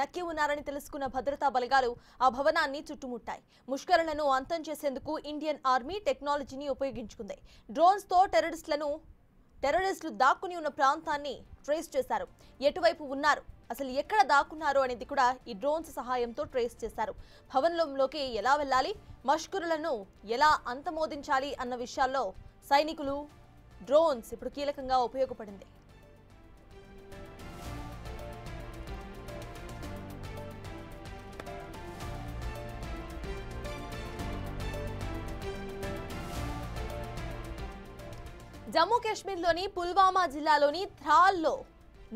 నక్కి ఉన్నారని తెలుసుకున్న భద్రతా బలగాలు ఆ భవనాన్ని చుట్టుముట్టాయి. ముష్కరులను అంతం చేసేందుకు ఇండియన్ ఆర్మీ టెక్నాలజీని ఉపయోగించుకుంది. డ్రోన్స్ తో టెర్రరిస్టులు దాక్కుని ఉన్న ప్రాంతాన్ని ట్రేస్ చేశారు. ఎటువైపు ఉన్నారు, అసలు ఎక్కడ దాక్కున్నారు అనేది కూడా ఈ డ్రోన్స్ సహాయంతో ట్రేస్ చేశారు. భవనంలోకి ఎలా వెళ్ళాలి, మష్కరులను ఎలా అంతమోదించాలి అన్న విషయాల్లో సైనికులు డ్రోన్స్ ఇప్పుడు కీలకంగా ఉపయోగపడింది. జమ్మూ కాశ్మీర్లోని పుల్వామా జిల్లాలోని థ్రాల్లో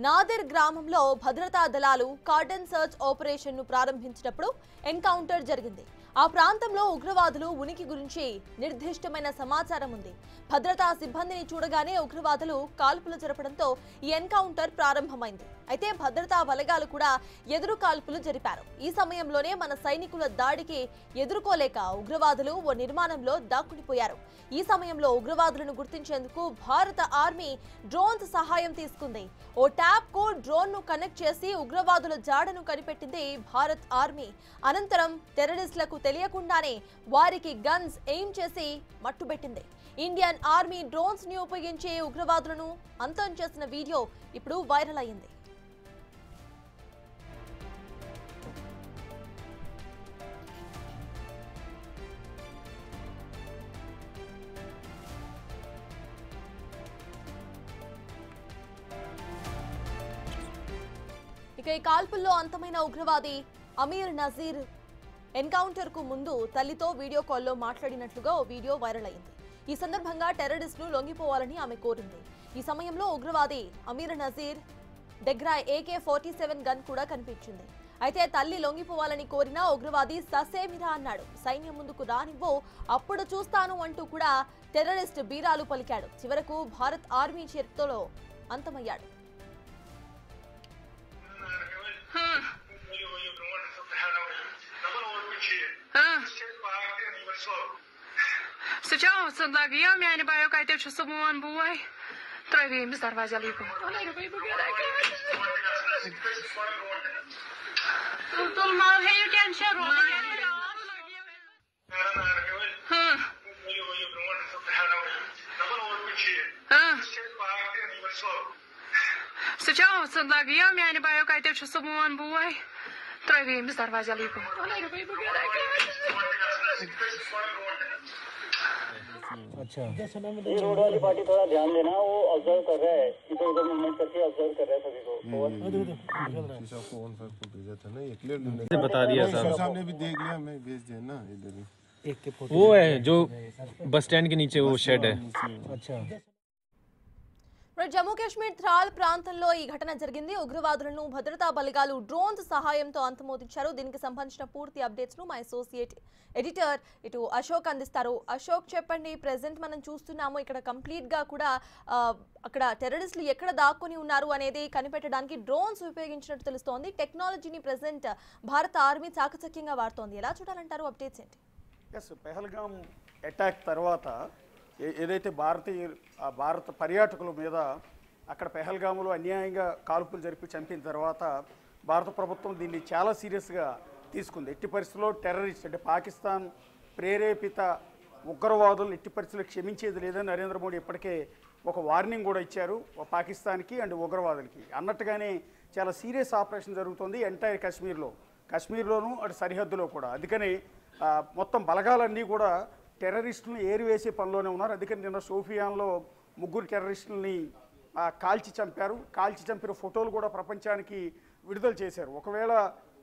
నాదెర్ గ్రామంలో భద్రతా దళాలు కార్డన్ సర్చ్ ఆపరేషన్ను ప్రారంభించినప్పుడు ఎన్కౌంటర్ జరిగింది. ఆ ప్రాంతంలో ఉగ్రవాదులు ఉనికి గురించి నిర్దిష్టమైన సమాచారం ఉంది. భద్రతా సిబ్బందిని చూడగానే ఉగ్రవాదులు కాల్పులు జరపడంతో ఈ ఎన్కౌంటర్ ప్రారంభమైంది. అయితే భద్రతా బలగాలు కూడా ఎదురు కాల్పులు జరిపారు. ఈ సమయంలోనే మన సైనికుల దాడికి ఎదుర్కోలేక ఉగ్రవాదులు ఓ నిర్మాణంలో దాక్కునిపోయారు. ఈ సమయంలో ఉగ్రవాదులను గుర్తించేందుకు భారత ఆర్మీ డ్రోన్స్ సహాయం తీసుకుంది. ఓ ట్యాబ్ కు డ్రోన్ ను కనెక్ట్ చేసి ఉగ్రవాదుల జాడను కనిపెట్టింది భారత్ ఆర్మీ. అనంతరం టెర్రరిస్టులకు తెలియకుండానే వారికి గన్స్ ఎయిమ్ చేసి మట్టుబెట్టింది. ఇండియన్ ఆర్మీ డ్రోన్స్ ని ఉపయోగించి ఉగ్రవాదులను అంతం చేసిన వీడియో ఇప్పుడు వైరల్ అయింది. ఇక ఈ కాల్పుల్లో అంతమైన ఉగ్రవాది అమీర్ నజీర్ ఎన్కౌంటర్ కు ముందు తల్లితో వీడియో కాల్లో మాట్లాడినట్లుగా ఓ వీడియో వైరల్ అయింది. ఈ సందర్భంగా టెర్రరిస్టులు లొంగిపోవాలని ఆమె కోరింది. ఈ సమయంలో ఉగ్రవాది అమీర్ నజీర్ దగ్గర AK-47 గన్ కూడా కనిపించింది. అయితే తల్లి లొంగిపోవాలని కోరినా ఉగ్రవాది ససేమిరా అన్నాడు. సైన్యం ముందుకు రానివ్వు, అప్పుడు చూస్తాను అంటూ కూడా టెర్రరిస్ట్ బీరాలు పలికాడు. చివరకు భారత్ ఆర్మీ చేతిలో అంతమయ్యాడు. Сейчас он лагия, меня не боюсь, как ты чувствуешь, он буй. Трое им зарвать залипу. Тут мал хей тянчер. Сейчас он лагия, меня не боюсь, как ты чувствуешь, он буй. Трое им зарвать залипу. अच्छा, ये रोड वाली पार्टी थोड़ा ध्यान देना, वो ऑब्जर्व कर रहा है, इधर उधर मूवमेंट करके ऑब्जर्व कर रहा है सभी को। शीशा फोन सर को भेजा था ना, ये क्लियर बता दिया साहब ने भी देख लिया, मैं भेज दिया ना इधर ही। वो है जो बस स्टैंड के नीचे वो शेड है। अच्छा, జమ్మూ కాశ్మీర్ త్రాల్ ప్రాంతంలో ఈ ఘటన జరిగింది. ఉగ్రవాదులను భద్రతా బలగాలు డ్రోన్స్ సహాయంతో అంతమోదించారు. దీనికి సంబంధించిన పూర్తి అప్డేట్స్ ను మా అసోసియేట్ ఎడిటర్ ఇటు అశోక్ అందిస్తారు. అశోక్, చెప్పండి, ప్రెసెంట్ మనం చూస్తున్నాము ఇక్కడ కంప్లీట్ గా కూడా అక్కడ టెర్రరిస్టులు ఎక్కడ దాక్కుని ఉన్నారు అనేది కనిపెట్టడానికి డ్రోన్స్ ఉపయోగించినట్టు తెలుస్తోంది. టెక్నాలజీని ప్రెసెంట్ భారత ఆర్మీ చాకచక్యంగా వాడుతోంది. ఎలా చూడాలంటారు? అప్డేట్స్ ఏంటి? పెహల్గాం అటాక్ తర్వాత ఏదైతే భారత పర్యాటకుల మీద అక్కడ పెహల్గాములో అన్యాయంగా కాల్పులు జరిపి చంపిన తర్వాత భారత ప్రభుత్వం దీన్ని చాలా సీరియస్గా తీసుకుంది. ఎట్టి పరిస్థితుల్లో టెర్రరిస్ట్ అంటే పాకిస్తాన్ ప్రేరేపిత ఉగ్రవాదులను ఎట్టి పరిస్థితుల్లో క్షమించేది లేదని నరేంద్ర మోడీ ఇప్పటికే ఒక వార్నింగ్ కూడా ఇచ్చారు పాకిస్తాన్కి అండ్ ఉగ్రవాదులకి. అన్నట్టుగానే చాలా సీరియస్ ఆపరేషన్ జరుగుతుంది ఎంటైర్ కాశ్మీర్లోనూ అటు సరిహద్దులో కూడా. అందుకని మొత్తం బలగాలన్నీ కూడా టెర్రరిస్టులను ఏరివేసే పనిలోనే ఉన్నారు. అందుకని నిన్న షోపియాన్లో 3 టెర్రరిస్టులని కాల్చి చంపిన ఫోటోలు కూడా ప్రపంచానికి విడుదల చేశారు. ఒకవేళ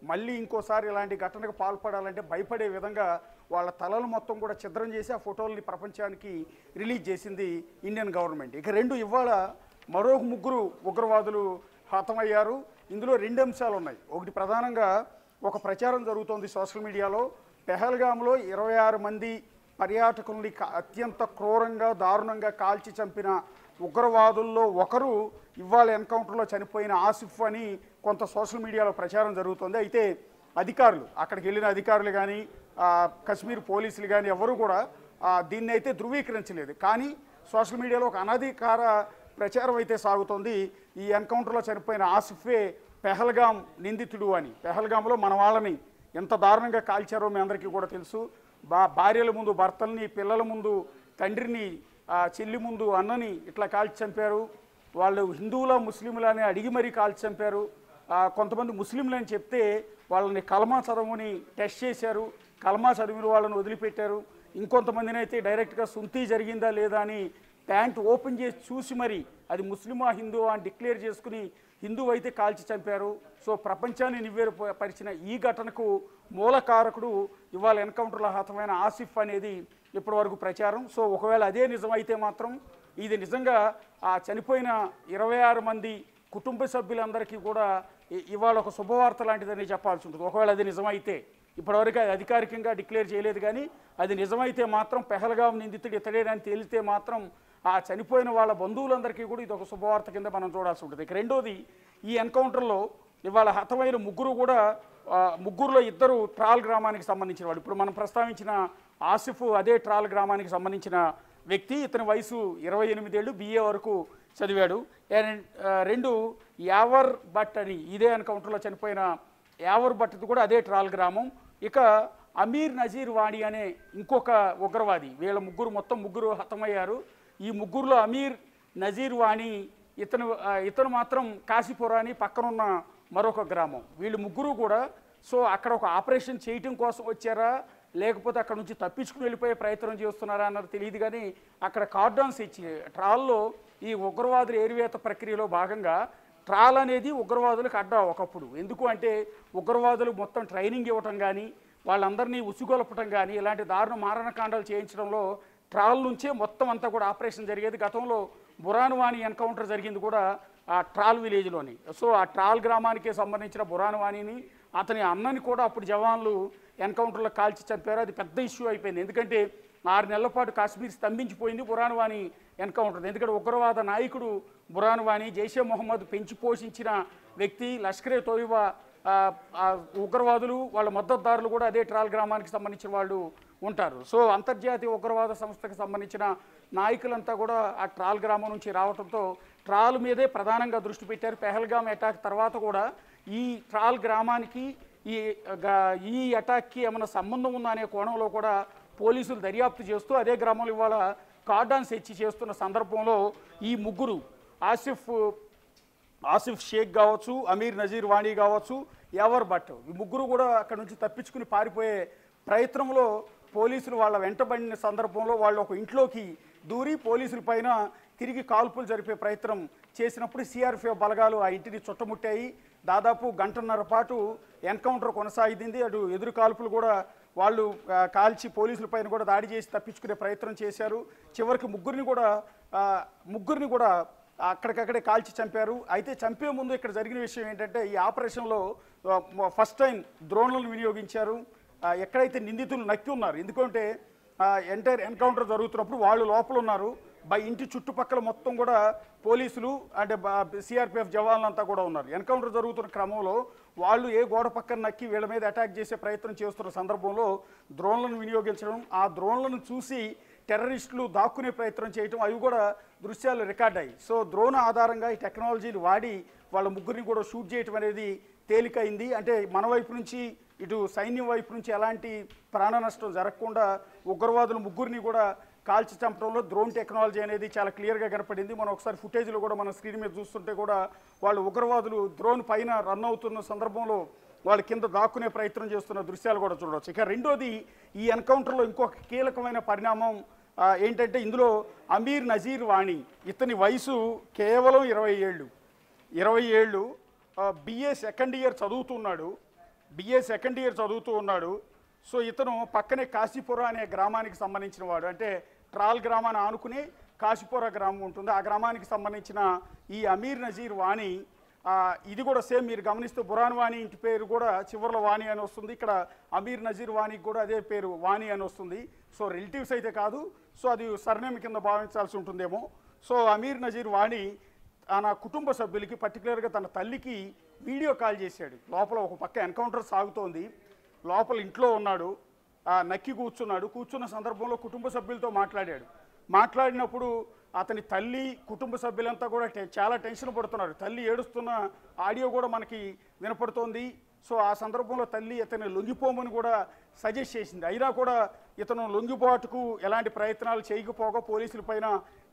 మళ్ళీ ఇంకోసారి ఇలాంటి ఘటనకు పాల్పడాలంటే భయపడే విధంగా వాళ్ళ తలలు మొత్తం కూడా ఛిద్రం చేసి ఆ ఫోటోలని ప్రపంచానికి రిలీజ్ చేసింది ఇండియన్ గవర్నమెంట్. ఇక ఇవాళ మరో 3 ఉగ్రవాదులు హతమయ్యారు. ఇందులో 2 అంశాలు ఉన్నాయి. ఒకటి, ప్రధానంగా ఒక ప్రచారం జరుగుతోంది సోషల్ మీడియాలో. పెహల్గాంలో 26 మంది పర్యాటకుల్ని అత్యంత క్రూరంగా దారుణంగా కాల్చి చంపిన ఉగ్రవాదుల్లో ఒకరు ఇవాళ ఎన్కౌంటర్లో చనిపోయిన ఆసిఫ్ అని కొంత సోషల్ మీడియాలో ప్రచారం జరుగుతుంది. అయితే అధికారులు, అక్కడికి వెళ్ళిన అధికారులు కానీ కశ్మీర్ పోలీసులు కానీ ఎవరు కూడా దీన్ని అయితే ధృవీకరించలేదు. కానీ సోషల్ మీడియాలో ఒక అనధికార ప్రచారం అయితే సాగుతోంది. ఈ ఎన్కౌంటర్లో చనిపోయిన ఆసిఫే పెహల్గాం నిందితుడు అని. పెహల్గాంలో మన వాళ్ళని ఎంత దారుణంగా కాల్చారో మీ అందరికీ కూడా తెలుసు. భార్యల ముందు భర్తల్ని, పిల్లల ముందు తండ్రిని, చెల్లి ముందు అన్నని ఇట్లా కాల్చి చంపారు. వాళ్ళు హిందువులా ముస్లింలని అడిగి మరీ కాల్చి చంపారు. కొంతమంది ముస్లింలని చెప్తే వాళ్ళని కలమా చదవని టెస్ట్ చేశారు. కలమా చదివిన వాళ్ళని వదిలిపెట్టారు. ఇంకొంతమందిని అయితే డైరెక్ట్గా సుంతీ జరిగిందా లేదా అని ప్యాంట్ ఓపెన్ చేసి చూసి మరి అది ముస్లిమా హిందువా అని డిక్లేర్ చేసుకుని హిందువు అయితే కాల్చి చంపారు. సో ప్రపంచాన్ని నివ్వేరపరిచిన ఈ ఘటనకు మూలకారకుడు ఇవాళ ఎన్కౌంటర్లో హతమైన ఆసిఫ్ అనేది ఇప్పటివరకు ప్రచారం. సో ఒకవేళ అదే నిజమైతే మాత్రం ఇది నిజంగా ఆ చనిపోయిన 26 మంది కుటుంబ సభ్యులందరికీ కూడా ఇవాళ ఒక శుభవార్త లాంటిదని చెప్పాల్సి ఉంటుంది. ఒకవేళ అది నిజమైతే, ఇప్పటివరకు అది అధికారికంగా డిక్లేర్ చేయలేదు, కానీ అది నిజమైతే మాత్రం పెహల్గాం నిందితుడు ఇతడేనని తేలితే మాత్రం ఆ చనిపోయిన వాళ్ళ బంధువులందరికీ కూడా ఇది ఒక శుభవార్త కింద మనం చూడాల్సి ఉంటుంది. ఇక రెండోది, ఈ ఎన్కౌంటర్లో ఇవాళ హతమైన ముగ్గురులో ఇద్దరు ట్రాల్ గ్రామానికి సంబంధించిన వాడు. ఇప్పుడు మనం ప్రస్తావించిన ఆసిఫ్ అదే ట్రాల్ గ్రామానికి సంబంధించిన వ్యక్తి. ఇతని వయసు 28 ఏళ్ళు, BA వరకు చదివాడు. రెండు యావర్ భట్ అని ఇదే ఎన్కౌంటర్లో చనిపోయిన యావర్ భట్ది కూడా అదే ట్రాల్ గ్రామం. ఇక అమీర్ నజీర్ వాణి అనే ఇంకొక ఉగ్రవాది. వీళ్ళ మొత్తం ముగ్గురు హతమయ్యారు. ఈ ముగ్గురులో అమీర్ నజీర్ వాణి ఇతను మాత్రం కాశీపురా అని పక్కనున్న మరొక గ్రామం. వీళ్ళు ముగ్గురు కూడా సో అక్కడ ఒక ఆపరేషన్ చేయటం కోసం వచ్చారా లేకపోతే అక్కడ నుంచి తప్పించుకుని వెళ్ళిపోయే ప్రయత్నం చేస్తున్నారా అన్నది తెలియదు, కానీ అక్కడ కార్డాన్స్ ఇచ్చి ట్రాల్లో ఈ ఉగ్రవాదుల ఏరివేత ప్రక్రియలో భాగంగా ట్రాల్ అనేది ఉగ్రవాదులకు అడ్డా ఒకప్పుడు. ఎందుకు అంటే ఉగ్రవాదులు మొత్తం ట్రైనింగ్ ఇవ్వటం కానీ వాళ్ళందరినీ ఉసిగొలపటం కానీ ఇలాంటి దారుణ మారణకాండాలు చేయించడంలో ట్రాల్ నుంచే మొత్తం అంతా కూడా ఆపరేషన్ జరిగేది. గతంలో బురాన్వాణి ఎన్కౌంటర్ జరిగింది కూడా ఆ ట్రాల్ విలేజ్లోని. సో ఆ ట్రాల్ గ్రామానికి సంబంధించిన బురాన్వాణిని అతని అన్నని కూడా అప్పుడు జవాన్లు ఎన్కౌంటర్లో కాల్చి చంపారు. అది పెద్ద ఇష్యూ అయిపోయింది. ఎందుకంటే 6 నెలల పాటు కాశ్మీర్ స్తంభించిపోయింది బురాన్వాణి ఎన్కౌంటర్. ఎందుకంటే ఉగ్రవాద నాయకుడు బురాన్వాణి, జైషే మొహమ్మద్ పెంచి పోషించిన వ్యక్తి, లష్కరే తోయిబా ఉగ్రవాదులు వాళ్ళ మద్దతుదారులు కూడా అదే ట్రాల్ గ్రామానికి సంబంధించిన వాళ్ళు ఉంటారు. సో అంతర్జాతీయ ఉగ్రవాద సంస్థకు సంబంధించిన నాయకులంతా కూడా ఆ ట్రాల్ గ్రామం నుంచి రావడంతో ట్రాల్ మీదే ప్రధానంగా దృష్టి పెట్టారు. పెహల్గాం అటాక్ తర్వాత కూడా ఈ ట్రాల్ గ్రామానికి ఈ అటాక్కి ఏమైనా సంబంధం ఉందా అనే కోణంలో కూడా పోలీసులు దర్యాప్తు చేస్తూ అదే గ్రామంలో ఇవాళ కార్డాన్స్ ఇచ్చి చేస్తున్న సందర్భంలో ఈ ముగ్గురు ఆసిఫ్ షేక్ కావచ్చు, అమీర్ నజీర్ వాణి కావచ్చు, యావర్ భట్, ఈ ముగ్గురు కూడా అక్కడ నుంచి తప్పించుకుని పారిపోయే ప్రయత్నంలో పోలీసులు వాళ్ళ వెంటబడిన సందర్భంలో వాళ్ళు ఒక ఇంట్లోకి దూరి పోలీసుల పైన తిరిగి కాల్పులు జరిపే ప్రయత్నం చేసినప్పుడు CRPF బలగాలు ఆ ఇంటిని చుట్టుముట్టాయి. దాదాపు 1.5 గంటల పాటు ఎన్కౌంటర్ కొనసాగింది. అటు ఎదురు కాల్పులు కూడా వాళ్ళు కాల్చి పోలీసుల పైన కూడా దాడి చేసి తప్పించుకునే ప్రయత్నం చేశారు. చివరికి ముగ్గురిని కూడా అక్కడికక్కడే కాల్చి చంపారు. అయితే చంపే ముందు ఇక్కడ జరిగిన విషయం ఏంటంటే ఈ ఆపరేషన్లో ఫస్ట్ టైం డ్రోన్లను వినియోగించారు. ఎక్కడైతే నిందితులు నక్కి ఉన్నారు, ఎందుకంటే ఎంటైర్ ఎన్కౌంటర్ జరుగుతున్నప్పుడు వాళ్ళు లోపల ఉన్నారు. ఇంటి చుట్టుపక్కల మొత్తం కూడా పోలీసులు అంటే CRPF జవాన్లంతా కూడా ఉన్నారు. ఎన్కౌంటర్ జరుగుతున్న క్రమంలో వాళ్ళు ఏ గోడ పక్కన నక్కి వీళ్ళ మీద అటాక్ చేసే ప్రయత్నం చేస్తున్న సందర్భంలో డ్రోన్లను వినియోగించడం, ఆ డ్రోన్లను చూసి టెర్రరిస్టులు దాక్కునే ప్రయత్నం చేయటం, అవి కూడా దృశ్యాలు రికార్డ్ అయ్యి. సో డ్రోన్ ఆధారంగా ఈ టెక్నాలజీని వాడి వాళ్ళ ముగ్గురిని కూడా షూట్ చేయటం అనేది తేలికైంది. అంటే మన వైపు నుంచి ఇటు సైన్యం వైపు నుంచి ఎలాంటి ప్రాణ నష్టం జరగకుండా ఉగ్రవాదులు ముగ్గురిని కూడా కాల్చి చంపడంలో డ్రోన్ టెక్నాలజీ అనేది చాలా క్లియర్గా కనపడింది. మనం ఒకసారి ఫుటేజ్లో కూడా మన స్క్రీన్ మీద చూస్తుంటే కూడా వాళ్ళు ఉగ్రవాదులు డ్రోన్ పైన రన్ అవుతున్న సందర్భంలో వాళ్ళ కింద దాక్కునే ప్రయత్నం చేస్తున్న దృశ్యాలు కూడా చూడవచ్చు. ఇక రెండోది, ఈ ఎన్కౌంటర్లో ఇంకొక కీలకమైన పరిణామం ఏంటంటే ఇందులో అమీర్ నజీర్ వాణి, ఇతని వయసు కేవలం 20 ఏళ్ళు. BA సెకండ్ ఇయర్ చదువుతూ ఉన్నాడు. సో ఇతను పక్కనే కాశీపురా అనే గ్రామానికి సంబంధించిన వాడు. అంటే ట్రాల్ గ్రామాన్ని ఆనుకునే కాశీపురా గ్రామం ఉంటుంది. ఆ గ్రామానికి సంబంధించిన ఈ అమీర్ నజీర్ వాణి, ఇది కూడా సేమ్ మీరు గమనిస్తే బురాన్వాణి ఇంటి పేరు కూడా చివరిలో వాణి అని వస్తుంది. ఇక్కడ అమీర్ నజీర్ వాణికి కూడా అదే పేరు వాణి అని వస్తుంది. సో రిలేటివ్స్ అయితే కాదు, సో అది సర్నేమ్ కింద భావించాల్సి ఉంటుందేమో. సో అమీర్ నజీర్ వాణి తన కుటుంబ సభ్యులకి, పర్టికులర్గా తన తల్లికి వీడియో కాల్ చేశాడు. లోపల ఒక పక్క ఎన్కౌంటర్ సాగుతోంది, లోపల ఇంట్లో ఉన్నాడు, నక్కి కూర్చున్న సందర్భంలో కుటుంబ సభ్యులతో మాట్లాడినప్పుడు అతని తల్లి కుటుంబ సభ్యులంతా కూడా చాలా టెన్షన్ పడుతున్నారు. తల్లి ఏడుస్తున్న ఆడియో కూడా మనకి వినపడుతోంది. సో ఆ సందర్భంలో తల్లి ఇతను లొంగిపోమని కూడా సజెస్ట్ చేసింది. అయినా కూడా ఇతను లొంగిపోటుకు ఎలాంటి ప్రయత్నాలు చేయకపోగా పోలీసుల పైన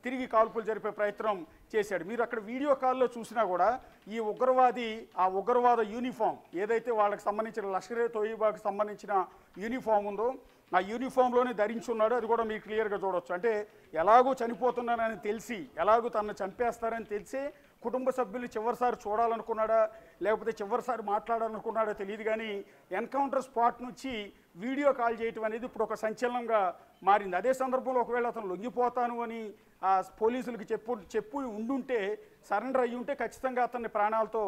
తిరిగి కాల్పులు జరిపే ప్రయత్నం చేశాడు. మీరు అక్కడ వీడియో కాల్లో చూసినా కూడా ఈ ఉగ్రవాది ఆ ఉగ్రవాద యూనిఫామ్ ఏదైతే వాళ్ళకి సంబంధించిన లష్కరే తోయిబాకి సంబంధించిన యూనిఫామ్ ఉందో ఆ యూనిఫామ్లోనే ధరించి ఉన్నాడు. అది కూడా మీరు క్లియర్గా చూడవచ్చు. అంటే ఎలాగో చనిపోతున్నానని తెలిసి, ఎలాగో తనను చంపేస్తారని తెలిసి కుటుంబ సభ్యులు చివరిసారి చూడాలనుకున్నాడా లేకపోతే చివరిసారి మాట్లాడాలనుకున్నాడో తెలియదు, కానీ ఎన్కౌంటర్ స్పాట్ నుంచి వీడియో కాల్ చేయటం అనేది ఇప్పుడు ఒక సంచలనంగా మారింది. అదే సందర్భంలో ఒకవేళ అతను లొంగిపోతాను అని ఆ పోలీసులకు చెప్పు ఉండుంటే, సరెండర్ అయ్యి ఉంటే ఖచ్చితంగా అతన్ని ప్రాణాలతో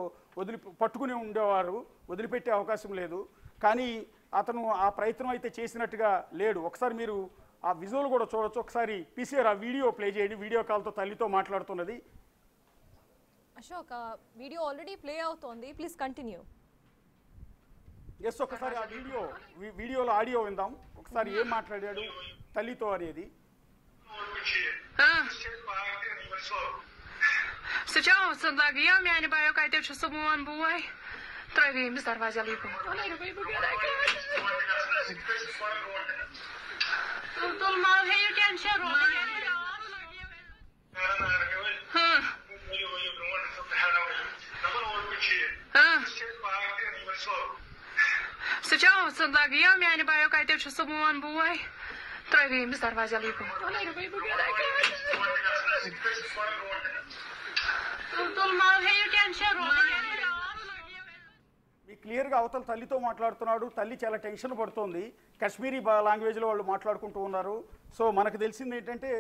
పట్టుకుని ఉండేవారు, వదిలిపెట్టే అవకాశం లేదు. కానీ అతను ఆ ప్రయత్నం అయితే చేసినట్టుగా లేడు. ఒకసారి మీరు ఆ విజువల్ కూడా చూడొచ్చు. ఒకసారి పీసీఆర్ ఆ వీడియో ప్లే చేయండి. వీడియో కాల్తో తల్లితో మాట్లాడుతున్నది. అశోక్, వీడియో ఆల్రెడీ ప్లే అవుతోంది, ప్లీజ్ కంటిన్యూ. ఎస్, ఒకసారి ఆ వీడియోలో ఆడియో విందాం. ఒకసారి ఏం మాట్లాడాడు తల్లితో అనేది. Сначала я меня не бою, когда я сумон буй. Травим без дорвазя липу. Тул мал хей тянчер. Сначала я меня не бою, когда я сумон буй. Травим без дорвазя липу. మీకు క్లియర్గా అవతల తల్లితో మాట్లాడుతున్నాడు. తల్లి చాలా టెన్షన్ పడుతోంది. కాశ్మీరీ లాంగ్వేజ్లో వాళ్ళు మాట్లాడుకుంటూ ఉన్నారు. సో మనకు తెలిసింది ఏంటంటే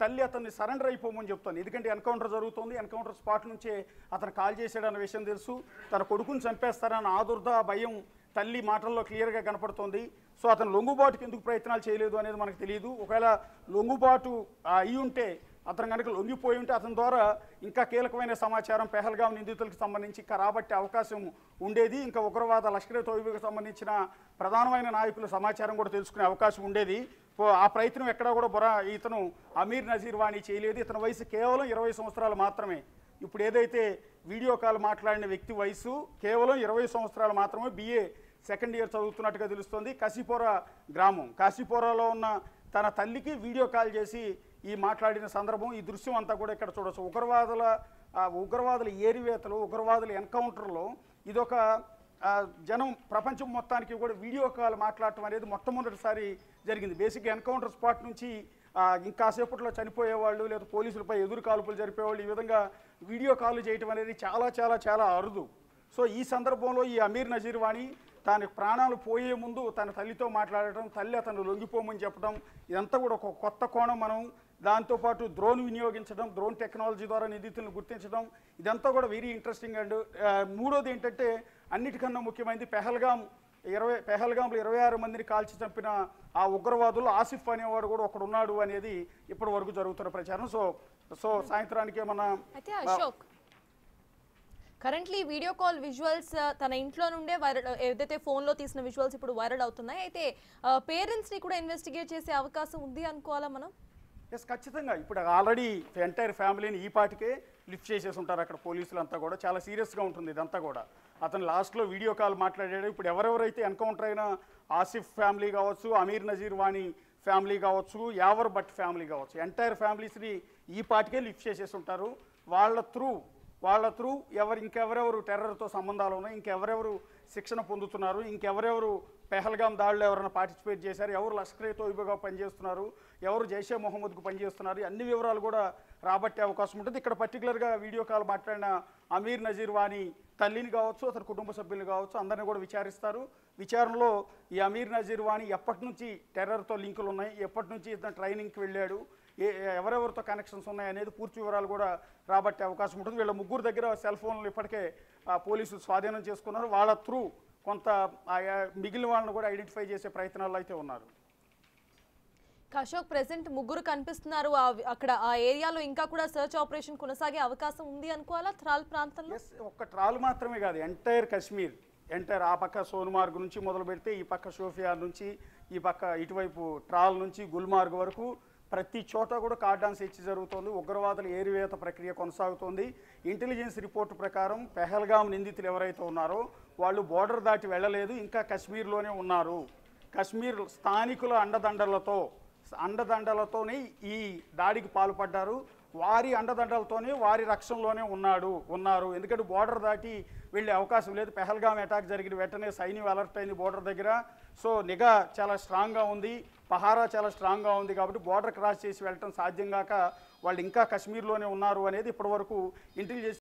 తల్లి అతన్ని సరెండర్ అయిపోమని చెప్తాను. ఎందుకంటే ఎన్కౌంటర్ జరుగుతుంది, ఎన్కౌంటర్ స్పాట్ నుంచే అతను కాల్ చేశాడన్న విషయం తెలుసు. తన కొడుకుని చంపేస్తారన్న ఆదుర్ద భయం తల్లి మాటల్లో క్లియర్గా కనపడుతోంది. సో అతను లొంగుబాటుకి ఎందుకు ప్రయత్నాలు చేయలేదు అనేది మనకు తెలియదు. ఒకవేళ లొంగుబాటు అయి ఉంటే, అతను కనుక లొంగిపోయి ఉంటే అతని ద్వారా ఇంకా కీలకమైన సమాచారం పెహల్గాం నిందితులకు సంబంధించి ఇంకా రాబట్టే అవకాశం ఉండేది. ఇంకా ఉగ్రవాద లష్కరే తోయిబాకి సంబంధించిన ప్రధానమైన నాయకుల సమాచారం కూడా తెలుసుకునే అవకాశం ఉండేది. ఆ ప్రయత్నం ఎక్కడా కూడా ఇతను అమీర్ నజీర్ వాణి చేయలేదు. ఇతని వయసు కేవలం 20 సంవత్సరాలు మాత్రమే. ఇప్పుడు ఏదైతే వీడియో కాల్ మాట్లాడిన వ్యక్తి వయసు కేవలం 20 సంవత్సరాలు మాత్రమే. BA సెకండ్ ఇయర్ చదువుతున్నట్టుగా తెలుస్తోంది. కాశీపోరా గ్రామం, కాశీపోరాలో ఉన్న తన తల్లికి వీడియో కాల్ చేసి ఈ మాట్లాడిన సందర్భం, ఈ దృశ్యం అంతా కూడా ఇక్కడ చూడవచ్చు. ఉగ్రవాదుల ఏరివేతలు, ఉగ్రవాదుల ఎన్కౌంటర్లో ఇదొక జనం ప్రపంచం మొత్తానికి కూడా వీడియో కాల్ మాట్లాడటం అనేది మొట్టమొదటిసారి జరిగింది. బేసిక్గా ఎన్కౌంటర్ స్పాట్ నుంచి ఇంకాసేపట్లో చనిపోయేవాళ్ళు లేదా పోలీసులపై ఎదురు కాల్పులు జరిపేవాళ్ళు ఈ విధంగా వీడియో కాల్ చేయటం అనేది చాలా చాలా చాలా అరుదు. సో ఈ సందర్భంలో ఈ అమీర్ నజీర్ వాణి తన ప్రాణాలు పోయే ముందు తన తల్లితో మాట్లాడటం, తల్లి అతను లొంగిపోమని చెప్పడం, ఇదంతా కూడా ఒక కొత్త కోణం. మనం దాంతోపాటు డ్రోన్ వినియోగించడం, డ్రోన్ టెక్నాలజీ ద్వారా నిందితులను గుర్తించడం, ఇదంతా కూడా వెరీ ఇంట్రెస్టింగ్. అండ్ మూడోది ఏంటంటే అన్నిటికన్నా ముఖ్యమైనది పెహల్గాంలో 26 మందిని కాల్చి చంపిన ఆ ఉగ్రవాదులు ఆసిఫ్ అనేవాడు కూడా ఒకడు ఉన్నాడు అనేది ఇప్పటి వరకు జరుగుతున్న ప్రచారం. సో సాయంత్రానికి ఏమన్నా Ashok, currently video call visuals తన ఇంట్లో నుండే వైరల్, ఏదైతే ఫోన్లో తీసిన విజువల్స్ ఇప్పుడు వైరల్ అవుతున్నాయి. అయితే పేరెంట్స్ని కూడా ఇన్వెస్టిగేట్ చేసే అవకాశం ఉంది అనుకోవాలా మనం? ఎస్, ఖచ్చితంగా. ఇప్పుడు ఆల్రెడీ ఎంటైర్ ఫ్యామిలీని ఈ పాటికే లిఫ్ట్ చేసేసి ఉంటారు అక్కడ పోలీసులంతా కూడా. చాలా సీరియస్గా ఉంటుంది ఇదంతా కూడా. అతను లాస్ట్లో వీడియో కాల్ మాట్లాడాడు. ఇప్పుడు ఎవరెవరైతే ఎన్కౌంటర్ అయినా ఆసిఫ్ ఫ్యామిలీ కావచ్చు, అమీర్ నజీర్ వాణి ఫ్యామిలీ కావచ్చు, యావర్ భట్ ఫ్యామిలీ కావచ్చు, ఎంటైర్ ఫ్యామిలీస్ని ఈ పాటికే లిఫ్ట్ చేసేసి ఉంటారు. వాళ్ళ త్రూ ఇంకెవరెవరు టెర్రర్తో సంబంధాలు ఉన్నాయి, ఇంకెవరెవరు శిక్షణ పొందుతున్నారు, ఇంకెవరెవరు పెహల్గాం దాడిలో ఎవరైనా పార్టిసిపేట్ చేశారు, ఎవరు లష్కరే తోయిబాగా పనిచేస్తున్నారు, ఎవరు జైషే మొహమ్మద్కు పనిచేస్తున్నారు, అన్ని వివరాలు కూడా రాబట్టే అవకాశం ఉంటుంది. ఇక్కడ పర్టికులర్గా వీడియో కాల్ మాట్లాడిన అమీర్ నజీర్ వాణి తల్లిని కావచ్చు, అతని కుటుంబ సభ్యులు కావచ్చు, అందరినీ కూడా విచారిస్తారు. విచారణలో ఈ అమీర్ నజీర్ వాణి ఎప్పటి నుంచి టెర్రర్తో లింకులు ఉన్నాయి, ఎప్పటి నుంచి ఇతను ట్రైనింగ్కి వెళ్ళాడు, ఎవరెవరితో కనెక్షన్స్ ఉన్నాయనేది పూర్తి వివరాలు కూడా రాబట్టే అవకాశం ఉంటుంది. వీళ్ళ ముగ్గురు దగ్గర సెల్ ఫోన్లు ఇప్పటికే పోలీసులు స్వాధీనం చేసుకున్నారు. వాళ్ళ త్రూ కొంత మిగిలిన వాళ్ళని కూడా ఐడెంటిఫై చేసే ప్రయత్నాలు అయితే ఉన్నారు. అశోక్, ప్రెసెంట్ ముగ్గురు కనిపిస్తున్నారు అక్కడ ఆ ఏరియాలో. ఇంకా కూడా సర్చ్ ఆపరేషన్ కొనసాగే అవకాశం ఉంది అనుకోవాలా త్రాల్ ప్రాంతంలో? ఒక్క ట్రాల్ మాత్రమే కాదు, ఎంటైర్ కాశ్మీర్, ఎంటైర్ ఆ పక్క సోన్మార్గ్ నుంచి మొదలు పెడితే ఈ పక్క షోఫియార్ నుంచి ఈ పక్క ఇటువైపు ట్రాల్ నుంచి గుల్మార్గ్ వరకు ప్రతి చోట కూడా కార్డాన్ సెర్చ్ జరుగుతోంది. ఉగ్రవాదుల ఏరివేత ప్రక్రియ కొనసాగుతోంది. ఇంటెలిజెన్స్ రిపోర్టు ప్రకారం పెహల్గాం నిందితులు ఎవరైతే ఉన్నారో వాళ్ళు బోర్డర్ దాటి వెళ్ళలేదు, ఇంకా కశ్మీర్లోనే ఉన్నారు. కశ్మీర్ స్థానికుల అండదండలతోనే ఈ దాడికి పాల్పడ్డారు. వారి అండదండలతోనే వారి రక్షణలోనే ఉన్నారు. ఎందుకంటే బోర్డర్ దాటి వెళ్ళే అవకాశం లేదు. పెహల్గాం అటాక్ జరిగిన వెంటనే సైన్యం అలర్ట్ అయింది బోర్డర్ దగ్గర. సో నిఘా చాలా స్ట్రాంగ్గా ఉంది, పహారా చాలా స్ట్రాంగ్గా ఉంది. కాబట్టి బోర్డర్ క్రాస్ చేసి వెళ్ళటం సాధ్యం కాక వాళ్ళు ఇంకా కశ్మీర్లోనే ఉన్నారు అనేది ఇప్పటివరకు ఇంటెలిజెన్స్